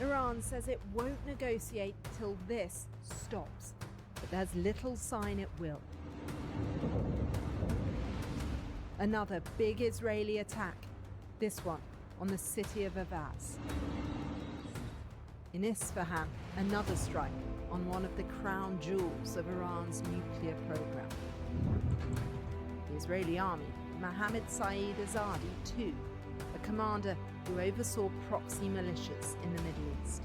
Iran says it won't negotiate till this stops, but there's little sign it will. Another big Israeli attack, this one on the city of Avaz. In Isfahan, another strike on one of the crown jewels of Iran's nuclear program. The Israeli army, Mohammed Saeed Azadi, too, a commander who oversaw proxy militias in the Middle East.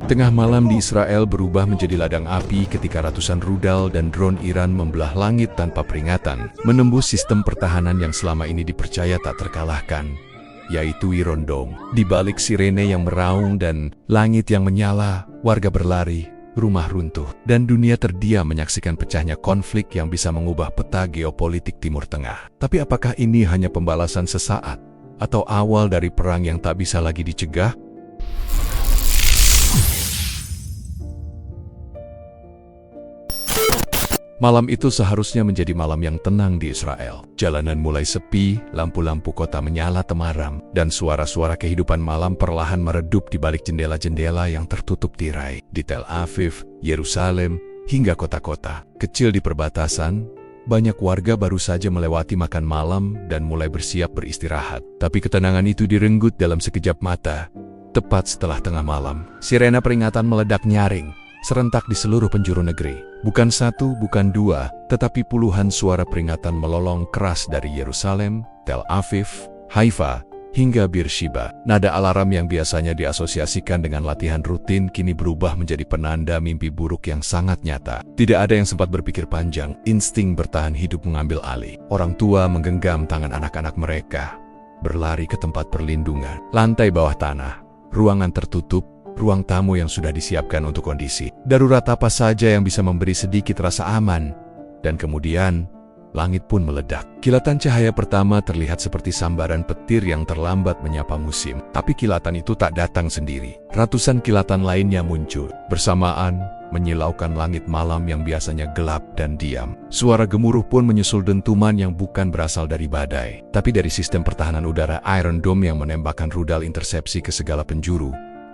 Tengah malam di Israel berubah menjadi ladang api ketika ratusan rudal dan drone Iran membelah langit tanpa peringatan, menembus sistem pertahanan yang selama ini dipercaya tak terkalahkan, yaitu Iron Dome. Di balik sirene yang meraung dan langit yang menyala, warga berlari, rumah runtuh, dan dunia terdiam menyaksikan pecahnya konflik yang bisa mengubah peta geopolitik Timur Tengah. Tapi apakah ini hanya pembalasan sesaat, atau awal dari perang yang tak bisa lagi dicegah? Malam itu seharusnya menjadi malam yang tenang di Israel. Jalanan mulai sepi, lampu-lampu kota menyala temaram, dan suara-suara kehidupan malam perlahan meredup di balik jendela-jendela yang tertutup tirai. Di Tel Aviv, Yerusalem, hingga kota-kota kecil di perbatasan, banyak warga baru saja melewati makan malam dan mulai bersiap beristirahat. Tapi ketenangan itu direnggut dalam sekejap mata. Tepat setelah tengah malam, sirena peringatan meledak nyaring, serentak di seluruh penjuru negeri. Bukan satu, bukan dua, tetapi puluhan suara peringatan melolong keras dari Yerusalem, Tel Aviv, Haifa, hingga Beersheba. Nada alarm yang biasanya diasosiasikan dengan latihan rutin kini berubah menjadi penanda mimpi buruk yang sangat nyata. Tidak ada yang sempat berpikir panjang, insting bertahan hidup mengambil alih. Orang tua menggenggam tangan anak-anak mereka, berlari ke tempat perlindungan. Lantai bawah tanah, ruangan tertutup, ruang tamu yang sudah disiapkan untuk kondisi darurat apa saja yang bisa memberi sedikit rasa aman. Dan kemudian, langit pun meledak. Kilatan cahaya pertama terlihat seperti sambaran petir yang terlambat menyapa musim. Tapi kilatan itu tak datang sendiri. Ratusan kilatan lainnya muncul bersamaan, menyilaukan langit malam yang biasanya gelap dan diam. Suara gemuruh pun menyusul dentuman yang bukan berasal dari badai, tapi dari sistem pertahanan udara Iron Dome yang menembakkan rudal intersepsi ke segala penjuru.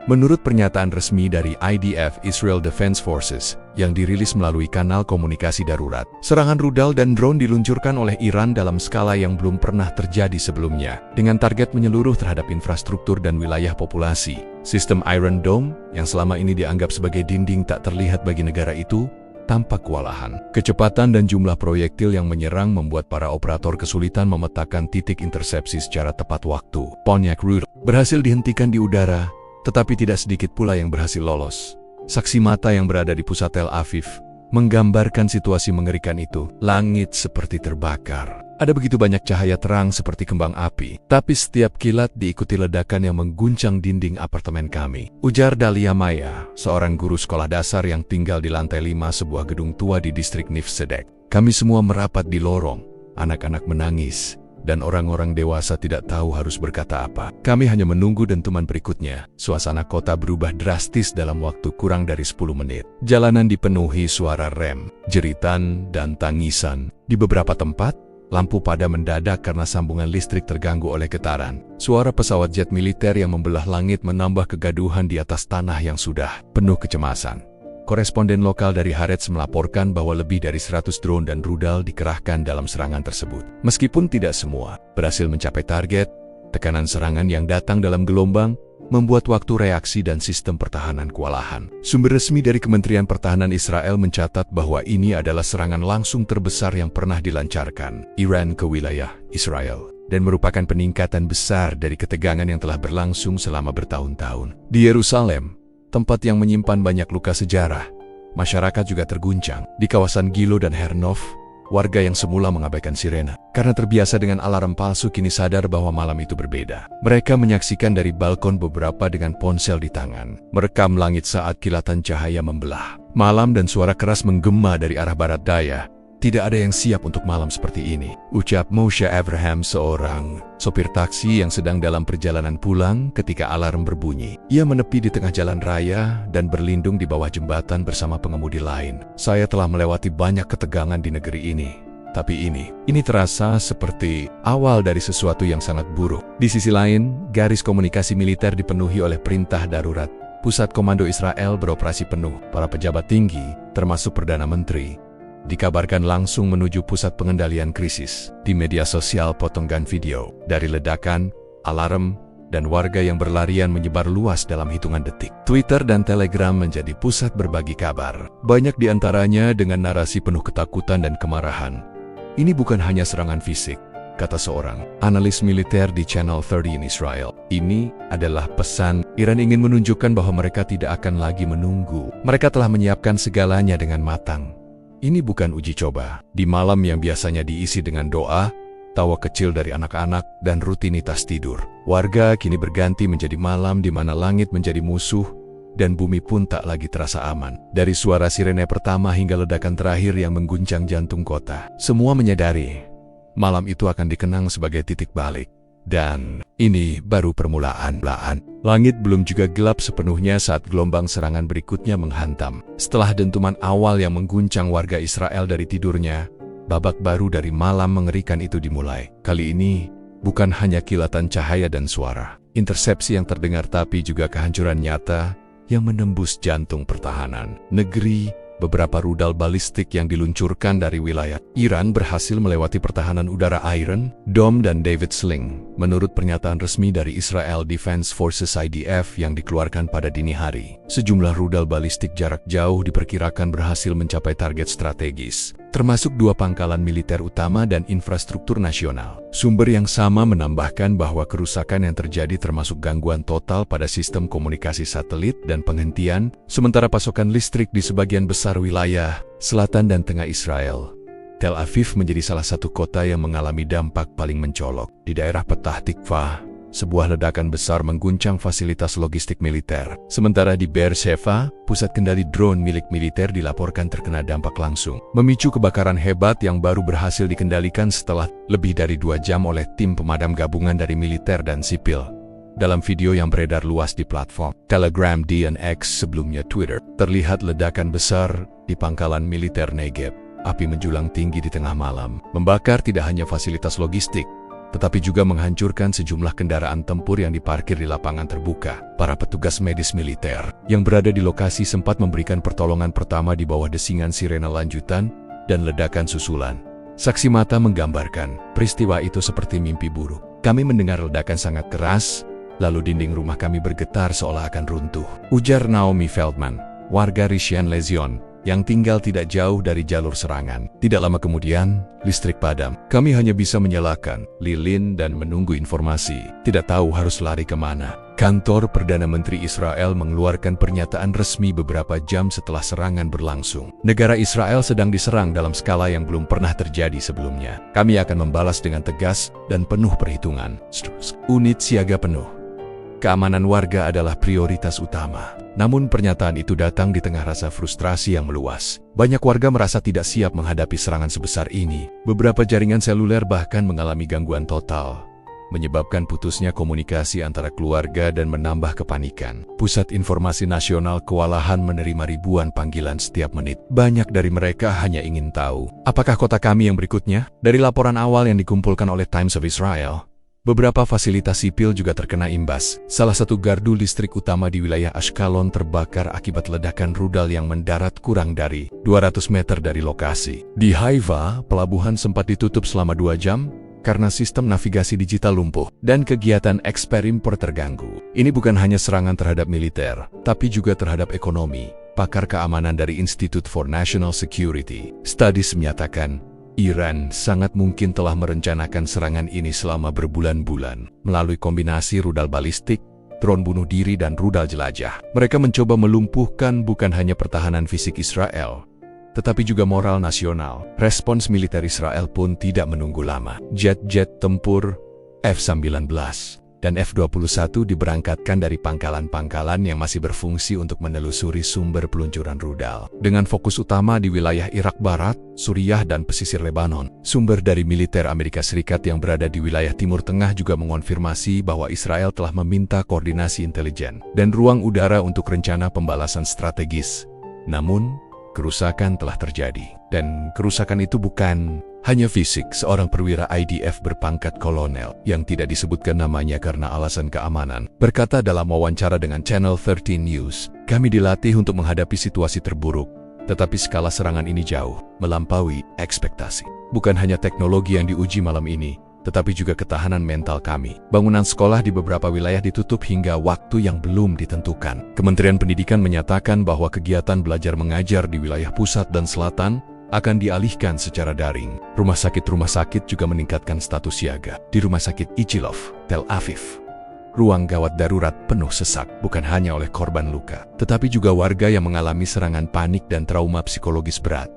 Menurut pernyataan resmi dari IDF Israel Defense Forces yang dirilis melalui kanal komunikasi darurat, serangan rudal dan drone diluncurkan oleh Iran dalam skala yang belum pernah terjadi sebelumnya, dengan target menyeluruh terhadap infrastruktur dan wilayah populasi. Sistem Iron Dome, yang selama ini dianggap sebagai dinding tak terlihat bagi negara itu, tampak kewalahan. Kecepatan dan jumlah proyektil yang menyerang membuat para operator kesulitan memetakan titik intersepsi secara tepat waktu. Ponyak Rudal berhasil dihentikan di udara, tetapi tidak sedikit pula yang berhasil lolos. Saksi mata yang berada di pusat Tel Aviv menggambarkan situasi mengerikan itu. Langit seperti terbakar. Ada begitu banyak cahaya terang seperti kembang api, tapi setiap kilat diikuti ledakan yang mengguncang dinding apartemen kami. Ujar Dalia Maya, seorang guru sekolah dasar yang tinggal di lantai 5 sebuah gedung tua di distrik Nifsedek. Kami semua merapat di lorong, anak-anak menangis, dan orang-orang dewasa tidak tahu harus berkata apa. Kami hanya menunggu dentuman berikutnya. Suasana kota berubah drastis dalam waktu kurang dari 10 menit. Jalanan dipenuhi suara rem, jeritan, dan tangisan. Di beberapa tempat, lampu padam mendadak karena sambungan listrik terganggu oleh getaran. Suara pesawat jet militer yang membelah langit menambah kegaduhan di atas tanah yang sudah penuh kecemasan. Koresponden lokal dari Haaretz melaporkan bahwa lebih dari 100 drone dan rudal dikerahkan dalam serangan tersebut. Meskipun tidak semua berhasil mencapai target, tekanan serangan yang datang dalam gelombang membuat waktu reaksi dan sistem pertahanan kewalahan. Sumber resmi dari Kementerian Pertahanan Israel mencatat bahwa ini adalah serangan langsung terbesar yang pernah dilancarkan Iran ke wilayah Israel, dan merupakan peningkatan besar dari ketegangan yang telah berlangsung selama bertahun-tahun. Di Yerusalem, tempat yang menyimpan banyak luka sejarah, masyarakat juga terguncang. Di kawasan Gilo dan Hernov, warga yang semula mengabaikan sirena karena terbiasa dengan alarm palsu kini sadar bahwa malam itu berbeda. Mereka menyaksikan dari balkon beberapa dengan ponsel di tangan, merekam langit saat kilatan cahaya membelah. Malam dan suara keras menggema dari arah barat daya. Tidak ada yang siap untuk malam seperti ini, ucap Moshe Abraham, seorang sopir taksi yang sedang dalam perjalanan pulang ketika alarm berbunyi. Ia menepi di tengah jalan raya dan berlindung di bawah jembatan bersama pengemudi lain. Saya telah melewati banyak ketegangan di negeri ini, tapi ini terasa seperti awal dari sesuatu yang sangat buruk. Di sisi lain, garis komunikasi militer dipenuhi oleh perintah darurat. Pusat Komando Israel beroperasi penuh. Para pejabat tinggi, termasuk Perdana Menteri, dikabarkan langsung menuju pusat pengendalian krisis. Di media sosial, potongan video dari ledakan, alarm, dan warga yang berlarian menyebar luas dalam hitungan detik. Twitter dan Telegram menjadi pusat berbagi kabar, banyak di antaranya dengan narasi penuh ketakutan dan kemarahan. Ini bukan hanya serangan fisik, kata seorang analis militer di Channel 30 in Israel. Ini adalah pesan Iran ingin menunjukkan bahwa mereka tidak akan lagi menunggu. Mereka telah menyiapkan segalanya dengan matang. Ini bukan uji coba. Di malam yang biasanya diisi dengan doa, tawa kecil dari anak-anak, dan rutinitas tidur, warga kini berganti menjadi malam di mana langit menjadi musuh dan bumi pun tak lagi terasa aman. Dari suara sirene pertama hingga ledakan terakhir yang mengguncang jantung kota, semua menyadari malam itu akan dikenang sebagai titik balik. Dan ini baru permulaan. Langit belum juga gelap sepenuhnya saat gelombang serangan berikutnya menghantam. Setelah dentuman awal yang mengguncang warga Israel dari tidurnya, babak baru dari malam mengerikan itu dimulai. Kali ini, bukan hanya kilatan cahaya dan suara, intersepsi yang terdengar, tapi juga kehancuran nyata yang menembus jantung pertahanan negeri. Beberapa rudal balistik yang diluncurkan dari wilayah Iran berhasil melewati pertahanan udara Iron Dome dan David Sling, menurut pernyataan resmi dari Israel Defense Forces IDF yang dikeluarkan pada dini hari. Sejumlah rudal balistik jarak jauh diperkirakan berhasil mencapai target strategis, termasuk 2 pangkalan militer utama dan infrastruktur nasional. Sumber yang sama menambahkan bahwa kerusakan yang terjadi termasuk gangguan total pada sistem komunikasi satelit dan penghentian, sementara pasokan listrik di sebagian besar wilayah selatan dan tengah Israel. Tel Aviv menjadi salah satu kota yang mengalami dampak paling mencolok. Di daerah Petah Tikvah, sebuah ledakan besar mengguncang fasilitas logistik militer. Sementara di Beersheva, pusat kendali drone milik militer dilaporkan terkena dampak langsung, memicu kebakaran hebat yang baru berhasil dikendalikan setelah lebih dari 2 jam oleh tim pemadam gabungan dari militer dan sipil. Dalam video yang beredar luas di platform Telegram dan X, sebelumnya Twitter, terlihat ledakan besar di pangkalan militer Negev. Api menjulang tinggi di tengah malam, membakar tidak hanya fasilitas logistik, tetapi juga menghancurkan sejumlah kendaraan tempur yang diparkir di lapangan terbuka. Para petugas medis militer yang berada di lokasi sempat memberikan pertolongan pertama di bawah desingan sirena lanjutan dan ledakan susulan. Saksi mata menggambarkan peristiwa itu seperti mimpi buruk. Kami mendengar ledakan sangat keras, lalu dinding rumah kami bergetar seolah akan runtuh, ujar Naomi Feldman, warga Rishon LeZion, yang tinggal tidak jauh dari jalur serangan. Tidak lama kemudian, listrik padam. Kami hanya bisa menyalakan lilin dan menunggu informasi. Tidak tahu harus lari kemana. Kantor Perdana Menteri Israel mengeluarkan pernyataan resmi beberapa jam setelah serangan berlangsung. Negara Israel sedang diserang dalam skala yang belum pernah terjadi sebelumnya. Kami akan membalas dengan tegas dan penuh perhitungan. Unit siaga penuh. Keamanan warga adalah prioritas utama. Namun pernyataan itu datang di tengah rasa frustrasi yang meluas. Banyak warga merasa tidak siap menghadapi serangan sebesar ini. Beberapa jaringan seluler bahkan mengalami gangguan total, menyebabkan putusnya komunikasi antara keluarga dan menambah kepanikan. Pusat Informasi Nasional kewalahan menerima ribuan panggilan setiap menit. Banyak dari mereka hanya ingin tahu, apakah kota kami yang berikutnya? Dari laporan awal yang dikumpulkan oleh Times of Israel, beberapa fasilitas sipil juga terkena imbas. Salah satu gardu listrik utama di wilayah Ashkelon terbakar akibat ledakan rudal yang mendarat kurang dari 200 meter dari lokasi. Di Haifa, pelabuhan sempat ditutup selama 2 jam karena sistem navigasi digital lumpuh dan kegiatan ekspor-impor terganggu. Ini bukan hanya serangan terhadap militer, tapi juga terhadap ekonomi. Pakar keamanan dari Institute for National Security Studies menyatakan, Iran sangat mungkin telah merencanakan serangan ini selama berbulan-bulan melalui kombinasi rudal balistik, drone bunuh diri, dan rudal jelajah. Mereka mencoba melumpuhkan bukan hanya pertahanan fisik Israel, tetapi juga moral nasional. Respons militer Israel pun tidak menunggu lama. Jet-jet tempur F-19 dan F-21 diberangkatkan dari pangkalan-pangkalan yang masih berfungsi untuk menelusuri sumber peluncuran rudal. Dengan fokus utama di wilayah Irak Barat, Suriah, dan pesisir Lebanon. Sumber dari militer Amerika Serikat yang berada di wilayah Timur Tengah juga mengonfirmasi bahwa Israel telah meminta koordinasi intelijen dan ruang udara untuk rencana pembalasan strategis. Namun, kerusakan telah terjadi. Dan kerusakan itu bukan hanya fisik. Seorang perwira IDF berpangkat kolonel yang tidak disebutkan namanya karena alasan keamanan berkata dalam wawancara dengan Channel 13 News, "Kami dilatih untuk menghadapi situasi terburuk, tetapi skala serangan ini jauh melampaui ekspektasi. Bukan hanya teknologi yang diuji malam ini, tetapi juga ketahanan mental kami. Bangunan sekolah di beberapa wilayah ditutup hingga waktu yang belum ditentukan." Kementerian Pendidikan menyatakan bahwa kegiatan belajar mengajar di wilayah pusat dan selatan akan dialihkan secara daring. Rumah sakit juga meningkatkan status siaga. Di Rumah Sakit Ichilov, Tel Aviv, ruang gawat darurat penuh sesak, bukan hanya oleh korban luka, tetapi juga warga yang mengalami serangan panik dan trauma psikologis berat.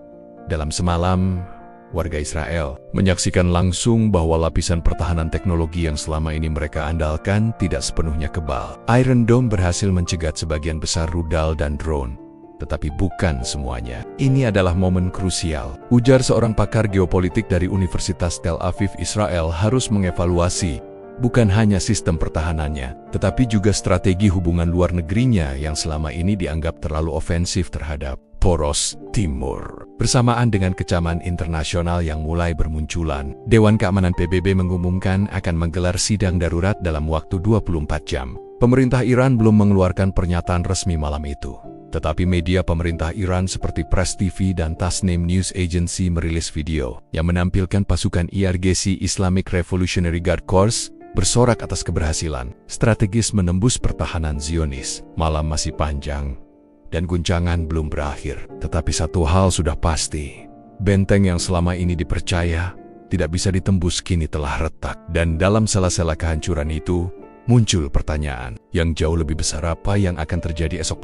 Dalam semalam, warga Israel menyaksikan langsung bahwa lapisan pertahanan teknologi yang selama ini mereka andalkan tidak sepenuhnya kebal. Iron Dome berhasil mencegat sebagian besar rudal dan drone, tetapi bukan semuanya. Ini adalah momen krusial, ujar seorang pakar geopolitik dari Universitas Tel Aviv. Israel harus mengevaluasi bukan hanya sistem pertahanannya, tetapi juga strategi hubungan luar negerinya yang selama ini dianggap terlalu ofensif terhadap poros Timur. Bersamaan dengan kecaman internasional yang mulai bermunculan, Dewan Keamanan PBB mengumumkan akan menggelar sidang darurat dalam waktu 24 jam. Pemerintah Iran belum mengeluarkan pernyataan resmi malam itu, tetapi media pemerintah Iran seperti Press TV dan Tasnim News Agency merilis video yang menampilkan pasukan IRGC Islamic Revolutionary Guard Corps bersorak atas keberhasilan strategis menembus pertahanan Zionis. Malam masih panjang dan guncangan belum berakhir, tetapi satu hal sudah pasti. Benteng yang selama ini dipercaya tidak bisa ditembus kini telah retak. Dan dalam sela-sela kehancuran itu, muncul pertanyaan yang jauh lebih besar: apa yang akan terjadi esok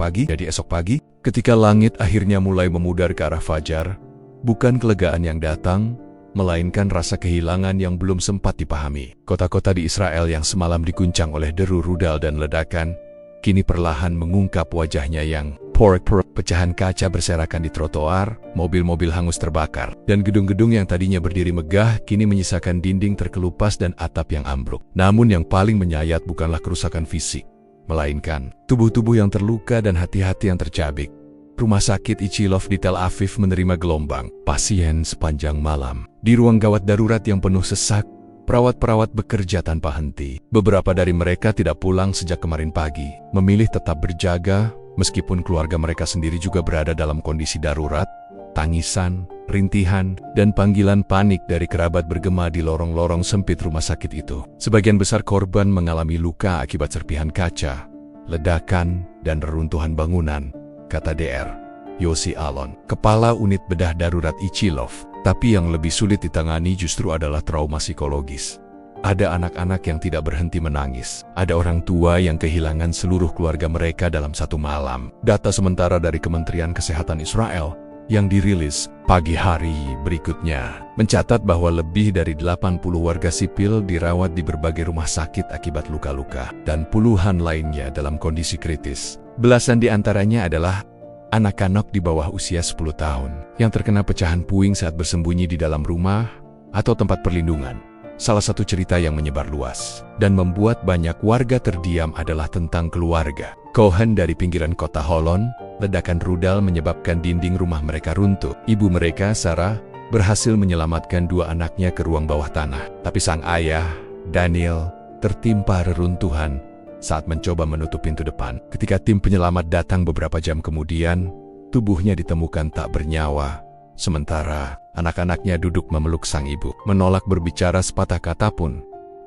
pagi? Ketika langit akhirnya mulai memudar ke arah fajar, bukan kelegaan yang datang, melainkan rasa kehilangan yang belum sempat dipahami. Kota-kota di Israel yang semalam diguncang oleh deru rudal dan ledakan, kini perlahan mengungkap wajahnya yang porak-porak. Pecahan kaca berserakan di trotoar, mobil-mobil hangus terbakar, dan gedung-gedung yang tadinya berdiri megah kini menyisakan dinding terkelupas dan atap yang ambruk. Namun yang paling menyayat bukanlah kerusakan fisik, melainkan tubuh-tubuh yang terluka dan hati-hati yang tercabik. Rumah sakit Ichilov di Tel Aviv menerima gelombang pasien sepanjang malam. Di ruang gawat darurat yang penuh sesak, perawat-perawat bekerja tanpa henti. Beberapa dari mereka tidak pulang sejak kemarin pagi, memilih tetap berjaga, meskipun keluarga mereka sendiri juga berada dalam kondisi darurat. Tangisan, rintihan, dan panggilan panik dari kerabat bergema di lorong-lorong sempit rumah sakit itu. Sebagian besar korban mengalami luka akibat serpihan kaca, ledakan, dan reruntuhan bangunan, kata Dr. Yossi Alon, kepala unit bedah darurat Ichilov. Tapi yang lebih sulit ditangani justru adalah trauma psikologis. Ada anak-anak yang tidak berhenti menangis. Ada orang tua yang kehilangan seluruh keluarga mereka dalam satu malam. Data sementara dari Kementerian Kesehatan Israel yang dirilis pagi hari berikutnya mencatat bahwa lebih dari 80 warga sipil dirawat di berbagai rumah sakit akibat luka-luka, dan puluhan lainnya dalam kondisi kritis. Belasan di antaranya adalah anak-anak di bawah usia 10 tahun yang terkena pecahan puing saat bersembunyi di dalam rumah atau tempat perlindungan. Salah satu cerita yang menyebar luas dan membuat banyak warga terdiam adalah tentang keluarga Cohen dari pinggiran kota Holon. Ledakan rudal menyebabkan dinding rumah mereka runtuh. Ibu mereka, Sarah, berhasil menyelamatkan dua anaknya ke ruang bawah tanah. Tapi sang ayah, Daniel, tertimpa reruntuhan saat mencoba menutup pintu depan. Ketika tim penyelamat datang beberapa jam kemudian, tubuhnya ditemukan tak bernyawa, Sementara anak-anaknya duduk memeluk sang ibu, menolak berbicara sepatah kata pun.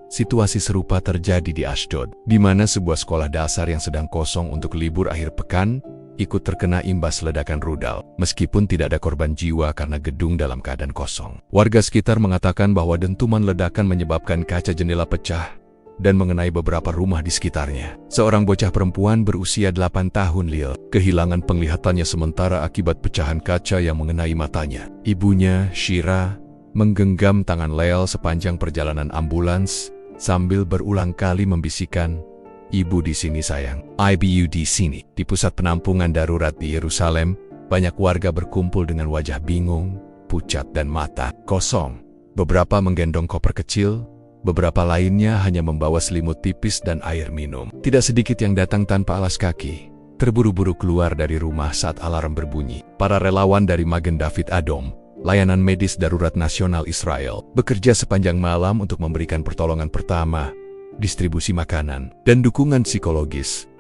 Situasi serupa terjadi di Ashdod, di mana sebuah sekolah dasar yang sedang kosong untuk libur akhir pekan ikut terkena imbas ledakan rudal, meskipun tidak ada korban jiwa karena gedung dalam keadaan kosong. Warga sekitar mengatakan bahwa dentuman ledakan menyebabkan kaca jendela pecah dan mengenai beberapa rumah di sekitarnya. Seorang bocah perempuan berusia 8 tahun, Lil, kehilangan penglihatannya sementara akibat pecahan kaca yang mengenai matanya. Ibunya, Shira, menggenggam tangan Lel sepanjang perjalanan ambulans sambil berulang kali membisikkan, "Ibu di sini sayang, IBU di sini." Di pusat penampungan darurat di Yerusalem, banyak warga berkumpul dengan wajah bingung, pucat dan mata kosong. Beberapa menggendong koper kecil, beberapa lainnya hanya membawa selimut tipis dan air minum. Tidak sedikit yang datang tanpa alas kaki, terburu-buru keluar dari rumah saat alarm berbunyi. Para relawan dari Magen David Adom, layanan medis darurat nasional Israel, bekerja sepanjang malam untuk memberikan pertolongan pertama, distribusi makanan, dan dukungan psikologis.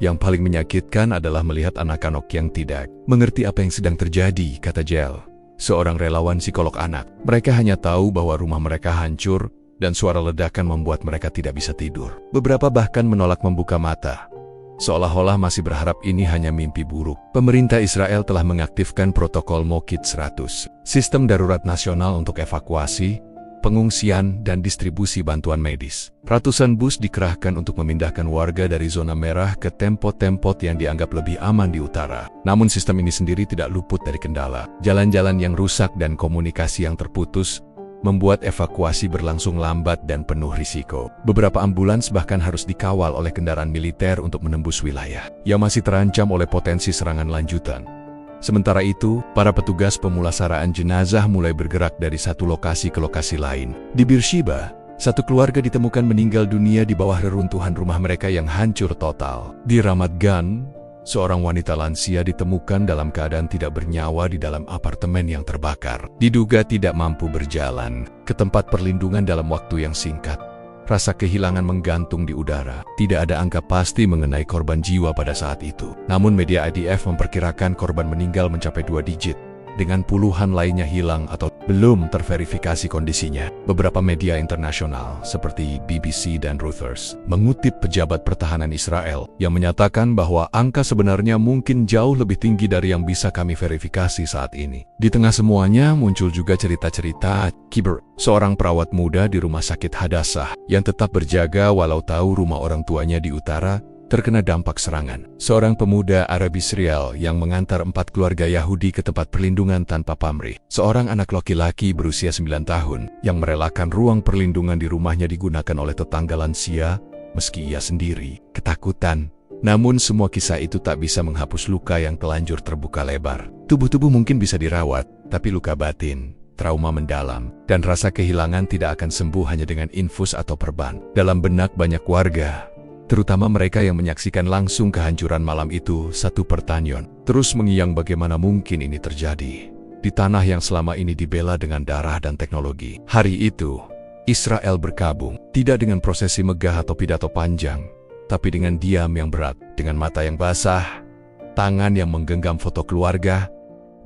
Yang paling menyakitkan adalah melihat anak-anak yang tidak mengerti apa yang sedang terjadi, kata Jel, seorang relawan psikolog anak. Mereka hanya tahu bahwa rumah mereka hancur dan suara ledakan membuat mereka tidak bisa tidur. Beberapa bahkan menolak membuka mata, seolah-olah masih berharap ini hanya mimpi buruk. Pemerintah Israel telah mengaktifkan protokol Moked 100, sistem darurat nasional untuk evakuasi, pengungsian, dan distribusi bantuan medis. Ratusan bus dikerahkan untuk memindahkan warga dari zona merah ke tempat-tempat yang dianggap lebih aman di utara. Namun sistem ini sendiri tidak luput dari kendala. Jalan-jalan yang rusak dan komunikasi yang terputus membuat evakuasi berlangsung lambat dan penuh risiko. Beberapa ambulans bahkan harus dikawal oleh kendaraan militer untuk menembus wilayah yang masih terancam oleh potensi serangan lanjutan. Sementara itu, para petugas pemulasaraan jenazah mulai bergerak dari satu lokasi ke lokasi lain. Di Beersheba, satu keluarga ditemukan meninggal dunia di bawah reruntuhan rumah mereka yang hancur total. Di Ramat Gan, seorang wanita lansia ditemukan dalam keadaan tidak bernyawa di dalam apartemen yang terbakar. Diduga tidak mampu berjalan ke tempat perlindungan dalam waktu yang singkat. Rasa kehilangan menggantung di udara. Tidak ada angka pasti mengenai korban jiwa pada saat itu. Namun media IDF memperkirakan korban meninggal mencapai 2 digit, dengan puluhan lainnya hilang atau belum terverifikasi kondisinya. Beberapa media internasional seperti BBC dan Reuters mengutip pejabat pertahanan Israel yang menyatakan bahwa angka sebenarnya mungkin jauh lebih tinggi dari yang bisa kami verifikasi saat ini. Di tengah semuanya muncul juga cerita-cerita Kiber, seorang perawat muda di rumah sakit Hadassah yang tetap berjaga walau tahu rumah orang tuanya di utara terkena dampak serangan. Seorang pemuda Arab Israel yang mengantar 4 keluarga Yahudi ke tempat perlindungan tanpa pamrih. Seorang anak laki-laki berusia 9 tahun yang merelakan ruang perlindungan di rumahnya digunakan oleh tetangga lansia meski ia sendiri ketakutan. Namun semua kisah itu tak bisa menghapus luka yang telanjur terbuka lebar. Tubuh-tubuh mungkin bisa dirawat, tapi luka batin, trauma mendalam, dan rasa kehilangan tidak akan sembuh hanya dengan infus atau perban. Dalam benak banyak warga, terutama mereka yang menyaksikan langsung kehancuran malam itu, satu pertanyaan terus mengiang: bagaimana mungkin ini terjadi di tanah yang selama ini dibela dengan darah dan teknologi. Hari itu, Israel berkabung, tidak dengan prosesi megah atau pidato panjang, tapi dengan diam yang berat, dengan mata yang basah, tangan yang menggenggam foto keluarga,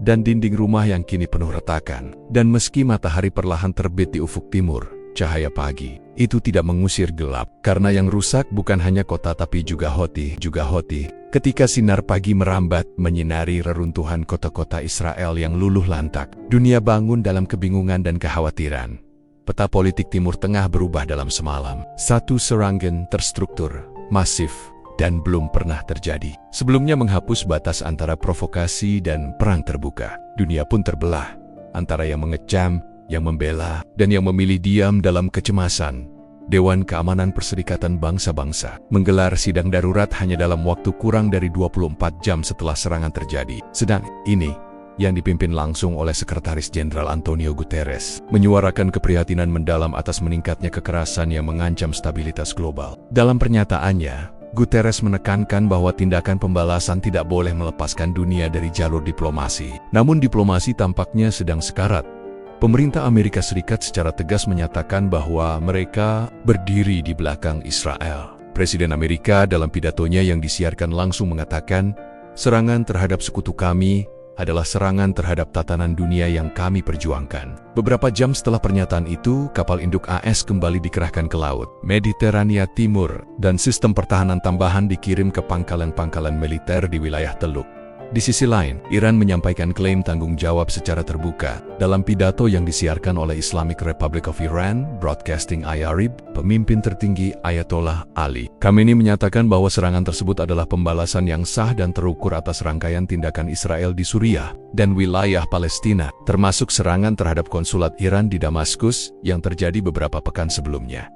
dan dinding rumah yang kini penuh retakan. Dan meski matahari perlahan terbit di ufuk timur, cahaya pagi itu tidak mengusir gelap, karena yang rusak bukan hanya kota tapi juga hati. Ketika sinar pagi merambat menyinari reruntuhan kota-kota Israel yang luluh lantak, dunia bangun dalam kebingungan dan kekhawatiran. Peta politik Timur Tengah berubah dalam semalam. Satu serangan terstruktur, masif, dan belum pernah terjadi. Sebelumnya menghapus batas antara provokasi dan perang terbuka. Dunia pun terbelah antara yang mengecam, yang membela, dan yang memilih diam dalam kecemasan. Dewan Keamanan Perserikatan Bangsa-Bangsa menggelar sidang darurat hanya dalam waktu kurang dari 24 jam setelah serangan terjadi. Sedang ini, yang dipimpin langsung oleh Sekretaris Jenderal Antonio Guterres, menyuarakan keprihatinan mendalam atas meningkatnya kekerasan yang mengancam stabilitas global. Dalam pernyataannya, Guterres menekankan bahwa tindakan pembalasan tidak boleh melepaskan dunia dari jalur diplomasi. Namun diplomasi tampaknya sedang sekarat. Pemerintah Amerika Serikat secara tegas menyatakan bahwa mereka berdiri di belakang Israel. Presiden Amerika dalam pidatonya yang disiarkan langsung mengatakan, "Serangan terhadap sekutu kami adalah serangan terhadap tatanan dunia yang kami perjuangkan. Beberapa jam setelah pernyataan itu, kapal induk AS kembali dikerahkan ke laut Mediterania Timur, dan sistem pertahanan tambahan dikirim ke pangkalan-pangkalan militer di wilayah Teluk. Di sisi lain, Iran menyampaikan klaim tanggung jawab secara terbuka. Dalam pidato yang disiarkan oleh Islamic Republic of Iran, Broadcasting IRIB, pemimpin tertinggi Ayatollah Ali Khamenei menyatakan bahwa serangan tersebut adalah pembalasan yang sah dan terukur atas rangkaian tindakan Israel di Suriah dan wilayah Palestina, termasuk serangan terhadap konsulat Iran di Damaskus yang terjadi beberapa pekan sebelumnya.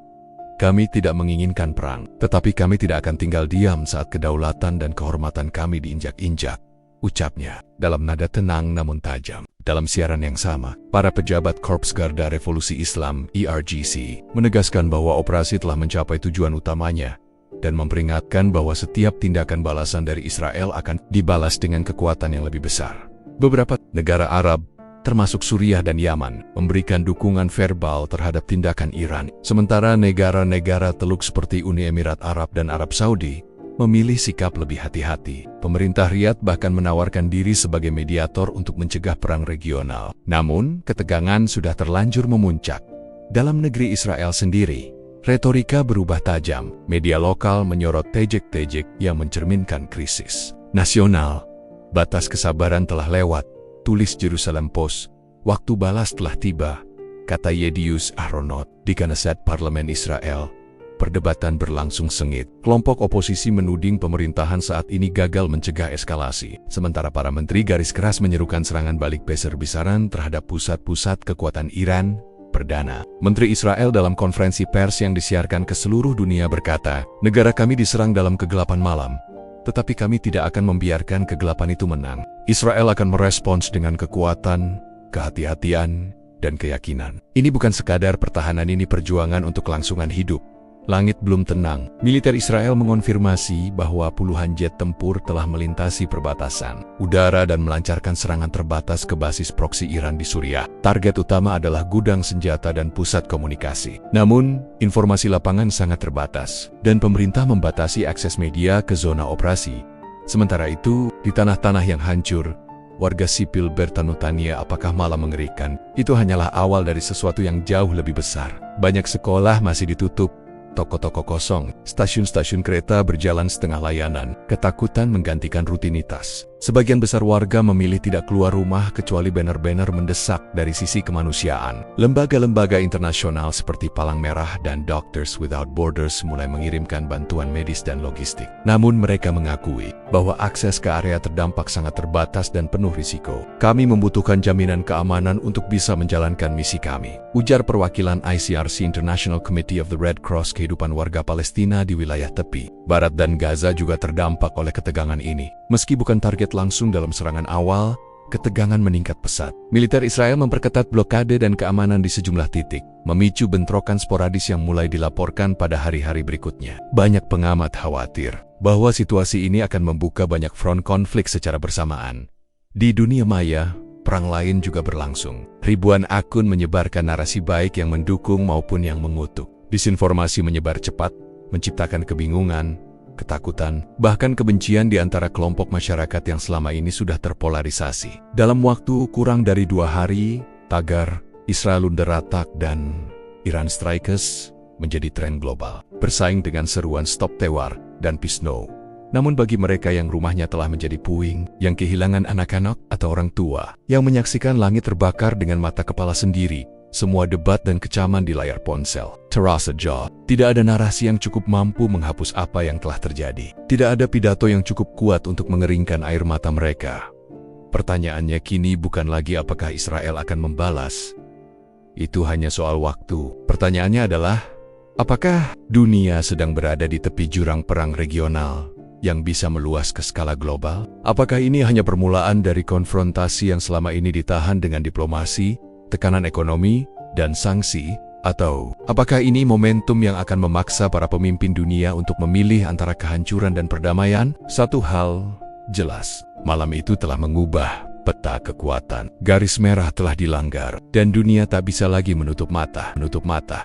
Kami tidak menginginkan perang, tetapi kami tidak akan tinggal diam saat kedaulatan dan kehormatan kami diinjak-injak, ucapnya dalam nada tenang namun tajam. Dalam siaran yang sama, para pejabat Korps Garda Revolusi Islam (ERGC) menegaskan bahwa operasi telah mencapai tujuan utamanya dan memperingatkan bahwa setiap tindakan balasan dari Israel akan dibalas dengan kekuatan yang lebih besar. Beberapa negara Arab, termasuk Suriah dan Yaman, memberikan dukungan verbal terhadap tindakan Iran, sementara negara-negara Teluk seperti Uni Emirat Arab dan Arab Saudi memilih sikap lebih hati-hati. Pemerintah Riyadh bahkan menawarkan diri sebagai mediator untuk mencegah perang regional. Namun, ketegangan sudah terlanjur memuncak. Dalam negeri Israel sendiri, retorika berubah tajam. Media lokal menyorot tejek-tejek yang mencerminkan krisis nasional. Batas kesabaran telah lewat, tulis Jerusalem Post. Waktu balas telah tiba, kata Yedius Ahronot di Knesset Parlemen Israel. Perdebatan berlangsung sengit. Kelompok oposisi menuding pemerintahan saat ini gagal mencegah eskalasi, sementara para menteri garis keras menyerukan serangan balik besar-besaran terhadap pusat-pusat kekuatan Iran. Perdana Menteri Israel dalam konferensi pers yang disiarkan ke seluruh dunia berkata, "Negara kami diserang dalam kegelapan malam, tetapi kami tidak akan membiarkan kegelapan itu menang. Israel akan merespons dengan kekuatan, kehati-hatian, dan keyakinan. Ini bukan sekadar pertahanan, ini perjuangan untuk kelangsungan hidup." Langit belum tenang. Militer Israel mengonfirmasi bahwa puluhan jet tempur telah melintasi perbatasan udara dan melancarkan serangan terbatas ke basis proksi Iran di Suriah. Target utama adalah gudang senjata dan pusat komunikasi. Namun, informasi lapangan sangat terbatas, dan pemerintah membatasi akses media ke zona operasi. Sementara itu, di tanah-tanah yang hancur, warga sipil bertanya tanya apakah malah mengerikan. Itu hanyalah awal dari sesuatu yang jauh lebih besar. Banyak sekolah masih ditutup, toko-toko kosong, stasiun-stasiun kereta berjalan setengah layanan. Ketakutan menggantikan rutinitas. Sebagian besar warga memilih tidak keluar rumah kecuali banner-banner mendesak dari sisi kemanusiaan. Lembaga-lembaga internasional seperti Palang Merah dan Doctors Without Borders mulai mengirimkan bantuan medis dan logistik. Namun mereka mengakui bahwa akses ke area terdampak sangat terbatas dan penuh risiko. "Kami membutuhkan jaminan keamanan untuk bisa menjalankan misi kami," ujar perwakilan ICRC International Committee of the Red Cross. Kehidupan warga Palestina di wilayah tepi barat dan Gaza juga terdampak oleh ketegangan ini. Meski bukan target langsung dalam serangan awal, ketegangan meningkat pesat. Militer Israel memperketat blokade dan keamanan di sejumlah titik, memicu bentrokan sporadis yang mulai dilaporkan pada hari-hari berikutnya. Banyak pengamat khawatir bahwa situasi ini akan membuka banyak front konflik secara bersamaan. Di dunia maya, perang lain juga berlangsung. Ribuan akun menyebarkan narasi baik yang mendukung maupun yang mengutuk. Disinformasi menyebar cepat, menciptakan kebingungan, ketakutan, bahkan kebencian di antara kelompok masyarakat yang selama ini sudah terpolarisasi. Dalam waktu kurang dari 2 hari, tagar Israel Underattack dan Iran Strikes menjadi tren global, bersaing dengan seruan Stop Tewar dan Peace Now. Namun bagi mereka yang rumahnya telah menjadi puing, yang kehilangan anak-anak atau orang tua, yang menyaksikan langit terbakar dengan mata kepala sendiri, semua debat dan kecaman di layar ponsel terasa jauh. Tidak ada narasi yang cukup mampu menghapus apa yang telah terjadi. Tidak ada pidato yang cukup kuat untuk mengeringkan air mata mereka. Pertanyaannya kini bukan lagi apakah Israel akan membalas. Itu hanya soal waktu. Pertanyaannya adalah, apakah dunia sedang berada di tepi jurang perang regional yang bisa meluas ke skala global? Apakah ini hanya permulaan dari konfrontasi yang selama ini ditahan dengan diplomasi, tekanan ekonomi, dan sanksi, atau apakah ini momentum yang akan memaksa para pemimpin dunia untuk memilih antara kehancuran dan perdamaian? Satu hal jelas, malam itu telah mengubah peta kekuatan. Garis merah telah dilanggar, dan dunia tak bisa lagi menutup mata.